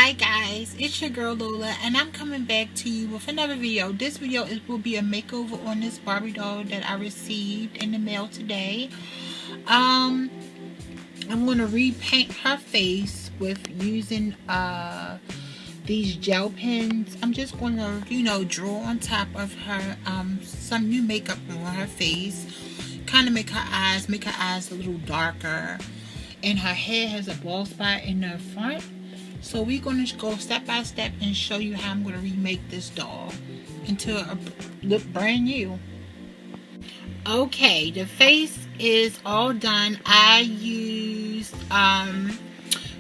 Hi guys, it's your girl Lola, and I'm coming back to you with another video. This video will be a makeover on this Barbie doll that I received in the mail today. I'm going to repaint her face with using these gel pens. I'm just going to draw on top of her some new makeup on her face, kind of make her eyes a little darker, and her hair has a bald spot in the front. So we're going to go step by step and show you how I'm going to remake this doll into a look brand new. Okay, the face is all done. I used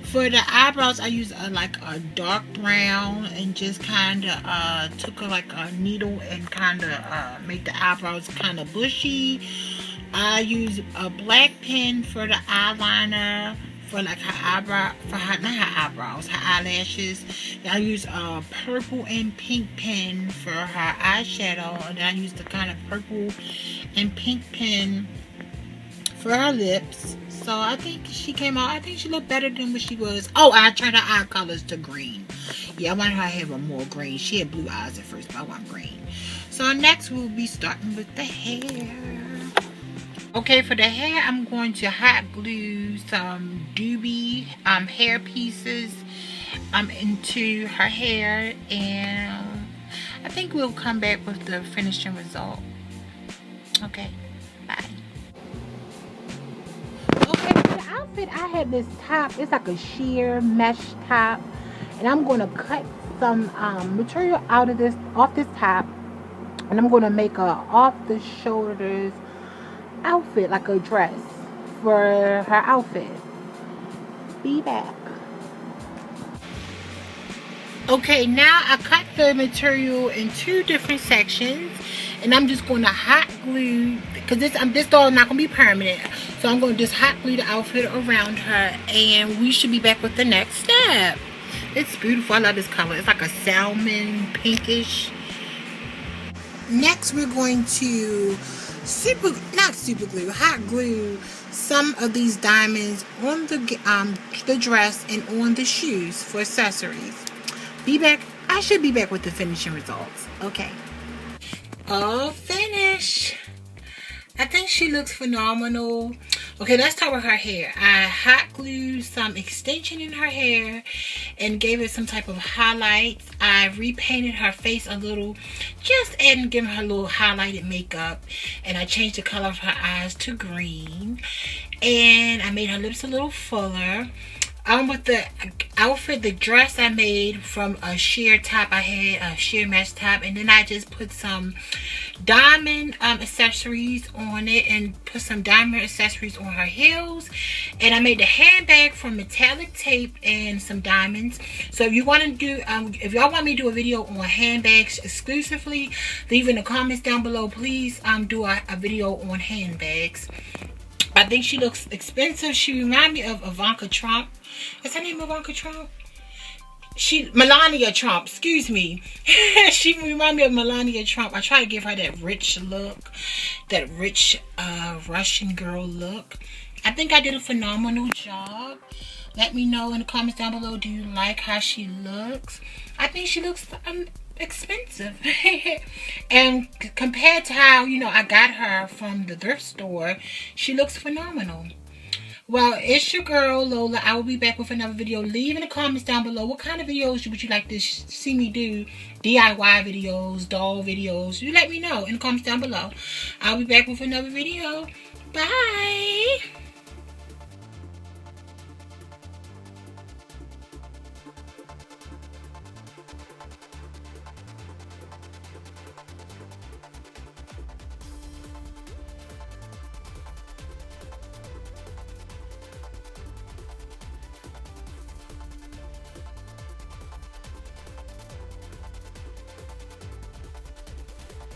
for the eyebrows I used like a dark brown, and just kind of took like a needle and kind of made the eyebrows kind of bushy. I used a black pen for the eyeliner, for like her eyebrow, not her eyebrows, her eyelashes. I used a purple and pink pen for her eyeshadow, and I used the kind of purple and pink pen for her lips. So I think she came out, I think she looked better than what she was. Oh, I turned her eye colors to green. Yeah, I wanted her hair with more green. She had blue eyes at first, but I want green. So next we'll be starting with the hair. Okay, for the hair, I'm going to hot glue some doobie hair pieces into her hair, and I think we'll come back with the finishing result. Okay, bye. Okay, for the outfit, I have this top. It's like a sheer mesh top, and I'm going to cut some material off this top, and I'm going to make a off the shoulders outfit, like a dress for her outfit. Be back. Okay, now I cut the material in two different sections, and I'm just going to hot glue, because this doll is not going to be permanent, so I'm going to just hot glue the outfit around her, and we should be back with the next step. It's beautiful. I love this color. It's like a salmon pinkish. Next, we're going to hot glue some of these diamonds on the dress and on the shoes for accessories. Be back. I should be back with the finishing results. Okay. All finished. I think she looks phenomenal. Okay, let's start with her hair. I hot glued some extension in her hair and gave it some type of highlights. I repainted her face a little, just adding, giving her a little highlighted makeup. And I changed the color of her eyes to green. And I made her lips a little fuller. With the outfit, the dress I made from a sheer top, I had a sheer mesh top, and then I just put some diamond accessories on it, and put some diamond accessories on her heels. And I made the handbag from metallic tape and some diamonds. So if you want to do, if y'all want me to do a video on handbags exclusively, leave in the comments down below. Please do a video on handbags. I think she looks expensive. She reminds me of Ivanka Trump. Is her name Ivanka Trump? Melania Trump, excuse me. She reminds me of Melania Trump. I try to give her that rich look, that rich Russian girl look. I think I did a phenomenal job. Let me know in the comments down below, do you like how she looks? I think she looks expensive. And compared to how, I got her from the thrift store, she looks phenomenal. Well, it's your girl Lola. I will be back with another video. Leave in the comments down below what kind of videos would you like to see me do. DIY videos, doll videos. You let me know in the comments down below. I'll be back with another video. Bye.